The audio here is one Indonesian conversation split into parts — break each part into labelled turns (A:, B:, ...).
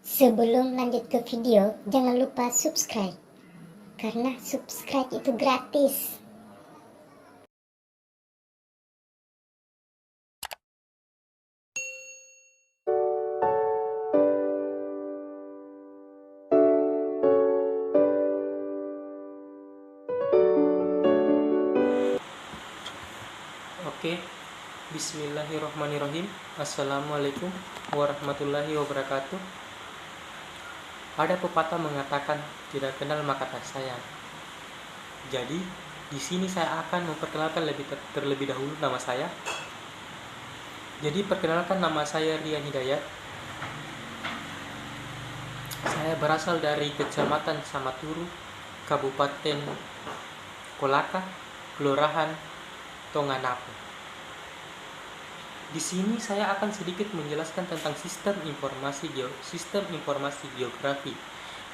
A: Sebelum lanjut ke video, jangan lupa subscribe. Karena subscribe itu gratis.
B: Oke, bismillahirrahmanirrahim. Assalamualaikum warahmatullahi wabarakatuh. Ada pepatah mengatakan tidak kenal maka tak sayang. Jadi, di sini saya akan memperkenalkan terlebih dahulu nama saya. Jadi, perkenalkan, nama saya Rian Hidayat. Saya berasal dari Kecamatan Samaturu, Kabupaten Kolaka, Kelurahan Tonganapu. Di sini saya akan sedikit menjelaskan tentang sistem informasi geografi,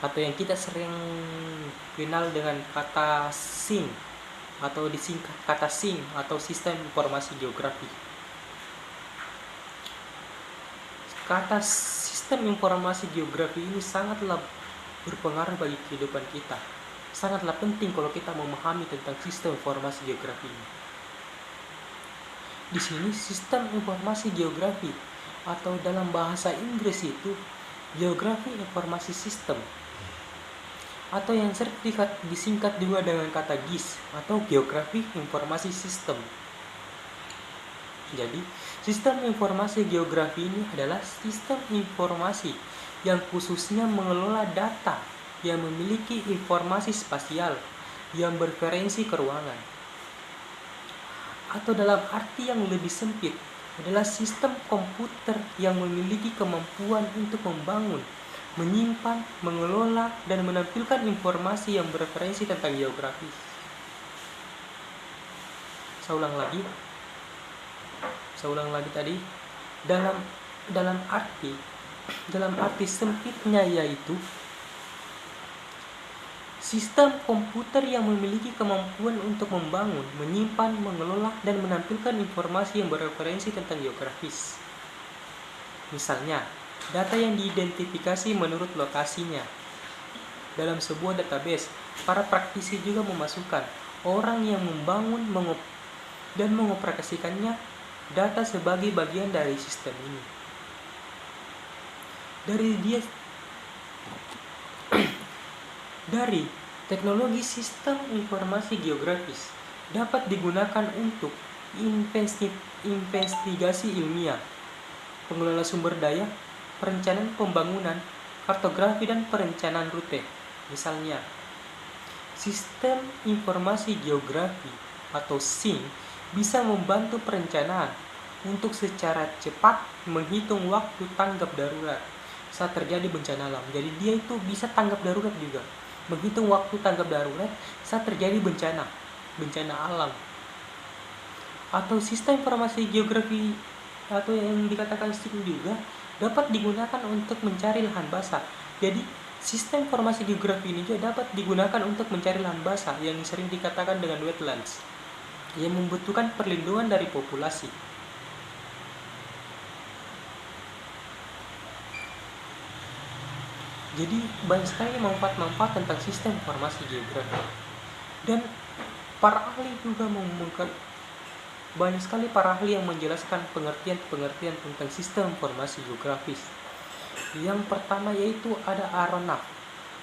B: atau yang kita sering kenal dengan kata SIG, atau disingkat kata SIG atau sistem informasi geografi. Kata sistem informasi geografi ini sangatlah berpengaruh bagi kehidupan kita. Sangatlah penting kalau kita memahami tentang sistem informasi geografi ini. Di sini sistem informasi geografi, atau dalam bahasa Inggris itu geografi informasi sistem, atau yang sering disingkat juga dengan kata GIS atau geografi informasi sistem. Jadi, sistem informasi geografi ini adalah sistem informasi yang khususnya mengelola data yang memiliki informasi spasial yang berreferensi ke ruangan. Atau dalam arti yang lebih sempit, adalah sistem komputer yang memiliki kemampuan untuk membangun, menyimpan, mengelola, dan menampilkan informasi yang berreferensi tentang geografi. Saya ulang lagi tadi. Dalam arti sempitnya, yaitu sistem komputer yang memiliki kemampuan untuk membangun, menyimpan, mengelola, dan menampilkan informasi yang berreferensi tentang geografis. Misalnya, data yang diidentifikasi menurut lokasinya. Dalam sebuah database, para praktisi juga memasukkan orang yang membangun dan mengoperasikannya data sebagai bagian dari sistem ini. Dari teknologi sistem informasi geografis dapat digunakan untuk investigasi ilmiah, pengelola sumber daya, perencanaan pembangunan, kartografi, dan perencanaan rute. Misalnya, sistem informasi geografi atau SIG bisa membantu perencanaan untuk secara cepat menghitung waktu tanggap darurat saat terjadi bencana alam. Jadi dia itu bisa tanggap darurat juga, menghitung waktu tanggap darurat saat terjadi bencana alam. Atau sistem informasi geografi atau yang dikatakan SIG juga dapat digunakan untuk mencari lahan basah. Jadi sistem informasi geografi ini juga dapat digunakan untuk mencari lahan basah yang sering dikatakan dengan wetlands, yang membutuhkan perlindungan dari populasi. Jadi banyak sekali manfaat-manfaat tentang sistem informasi geografi. Dan para ahli juga banyak sekali para ahli yang menjelaskan pengertian tentang sistem informasi geografis. Yang pertama yaitu ada Aronnax.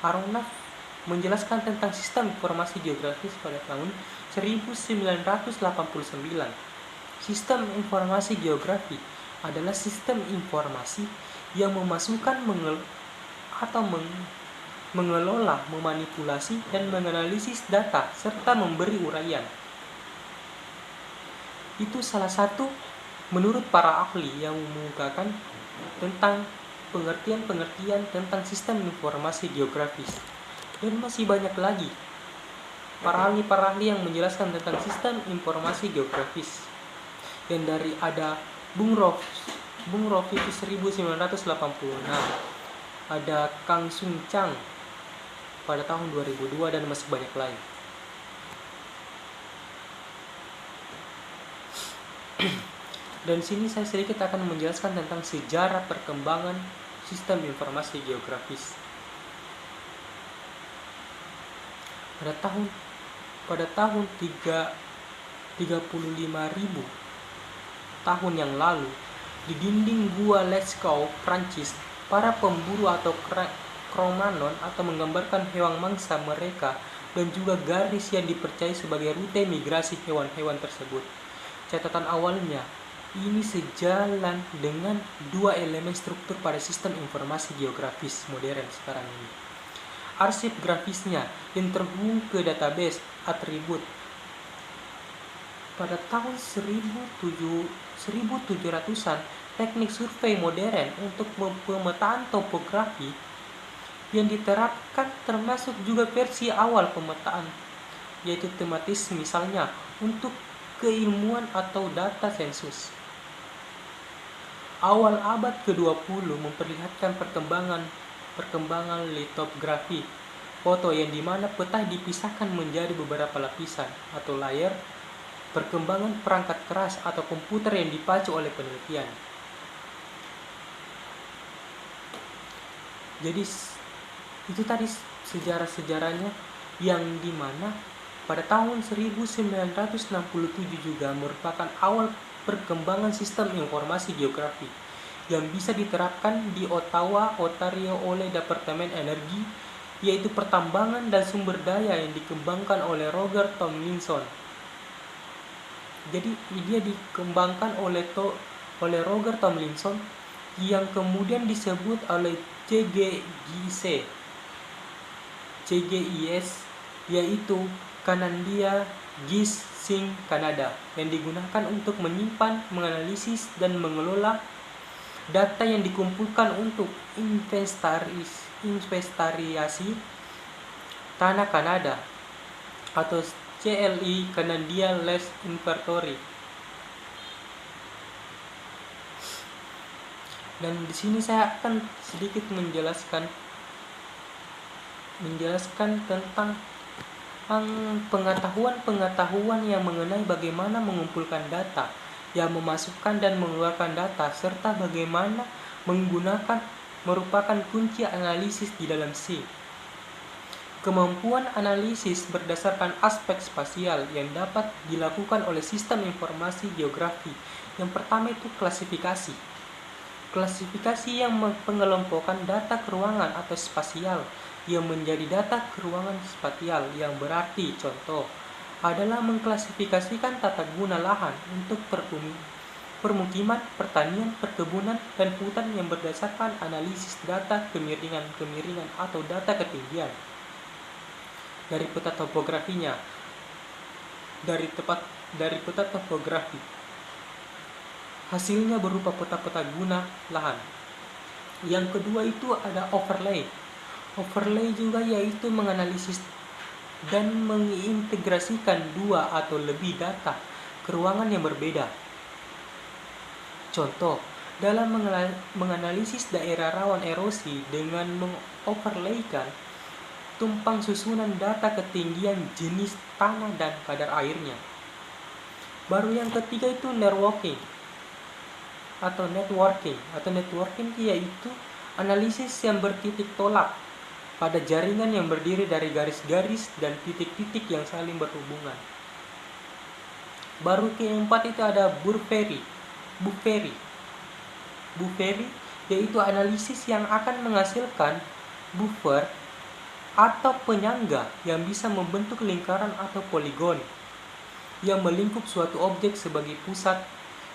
B: Aronnax menjelaskan tentang sistem informasi geografis pada tahun 1989. Sistem informasi geografi adalah sistem informasi yang memasukkan, mengelola, memanipulasi, dan menganalisis data serta memberi uraian. Itu salah satu menurut para ahli yang mengemukakan tentang pengertian tentang sistem informasi geografis. Dan masih banyak lagi para ahli yang menjelaskan tentang sistem informasi geografis. Dan dari ada Bung Rof itu 1986. Ada Kang Sung Chang pada tahun 2002, dan masih banyak lain. Dan sini saya sedikit akan menjelaskan tentang sejarah perkembangan sistem informasi geografis. Pada tahun 35.000 tahun yang lalu, di dinding gua Lascaux, Prancis, para pemburu atau Cro-Magnon atau menggambarkan hewan mangsa mereka dan juga garis yang dipercaya sebagai rute migrasi hewan-hewan tersebut. Catatan awalnya ini sejalan dengan dua elemen struktur pada sistem informasi geografis modern sekarang ini. Arsip grafisnya yang terhubung ke database atribut. Pada tahun 1700-an, teknik survei modern untuk pemetaan topografi yang diterapkan termasuk juga versi awal pemetaan, yaitu tematis, misalnya untuk keilmuan atau data sensus. Awal abad ke-20 memperlihatkan perkembangan litografi foto yang dimana peta dipisahkan menjadi beberapa lapisan atau layer, perkembangan perangkat keras atau komputer yang dipacu oleh penelitian. Jadi itu tadi sejarah-sejarahnya, yang dimana pada tahun 1967 juga merupakan awal perkembangan sistem informasi geografi yang bisa diterapkan di Ottawa, Ontario oleh Departemen Energi, yaitu pertambangan dan sumber daya yang dikembangkan oleh Roger Tomlinson. Jadi dia dikembangkan oleh Roger Tomlinson yang kemudian disebut oleh CGIS, yaitu Canadian Geosync Canada, yang digunakan untuk menyimpan, menganalisis, dan mengelola data yang dikumpulkan untuk investariasi tanah Kanada atau CLI, Canadian Land Inventory. Dan di sini saya akan sedikit menjelaskan tentang pengetahuan yang mengenai bagaimana mengumpulkan data, yang memasukkan dan mengeluarkan data, serta bagaimana menggunakan merupakan kunci analisis di dalam C. Kemampuan analisis berdasarkan aspek spasial yang dapat dilakukan oleh sistem informasi geografi. Yang pertama itu klasifikasi. Klasifikasi yang pengelompokan data keruangan atau spasial yang menjadi data keruangan spasial, yang berarti contoh adalah mengklasifikasikan tata guna lahan untuk permukiman, pertanian, perkebunan, dan hutan yang berdasarkan analisis data kemiringan atau data ketinggian dari peta topografinya, dari peta topografi. Hasilnya berupa peta-peta guna lahan. Yang kedua itu ada overlay. Overlay juga yaitu menganalisis dan mengintegrasikan dua atau lebih data keruangan yang berbeda. Contoh, dalam menganalisis daerah rawan erosi dengan mengoverlaykan tumpang susunan data ketinggian, jenis tanah, dan kadar airnya. Baru yang ketiga itu networking yaitu analisis yang bertitik tolak pada jaringan yang berdiri dari garis-garis dan titik-titik yang saling berhubungan. Baru keempat itu ada buffery yaitu analisis yang akan menghasilkan buffer atau penyangga yang bisa membentuk lingkaran atau poligon yang melingkup suatu objek sebagai pusat,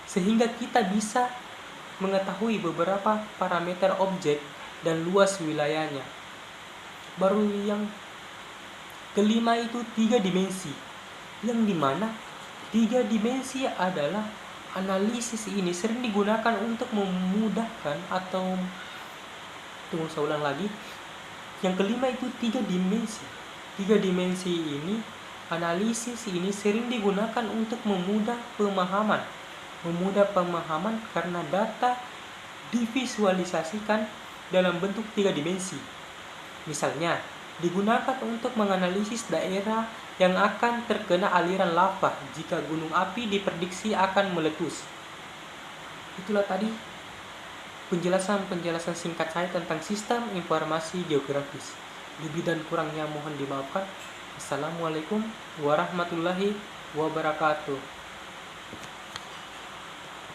B: sehingga kita bisa mengetahui beberapa parameter objek dan luas wilayahnya. Baru yang kelima itu 3 dimensi, yang dimana 3 dimensi adalah analisis ini sering digunakan untuk memudahkan atau yang kelima itu 3 dimensi. 3 dimensi ini, analisis ini sering digunakan untuk memudah pemahaman karena data divisualisasikan dalam bentuk 3 dimensi. Misalnya, digunakan untuk menganalisis daerah yang akan terkena aliran lava jika gunung api diprediksi akan meletus. Itulah tadi penjelasan singkat saya tentang sistem informasi geografis. Lebih dan kurangnya mohon dimaafkan. Assalamualaikum warahmatullahi wabarakatuh.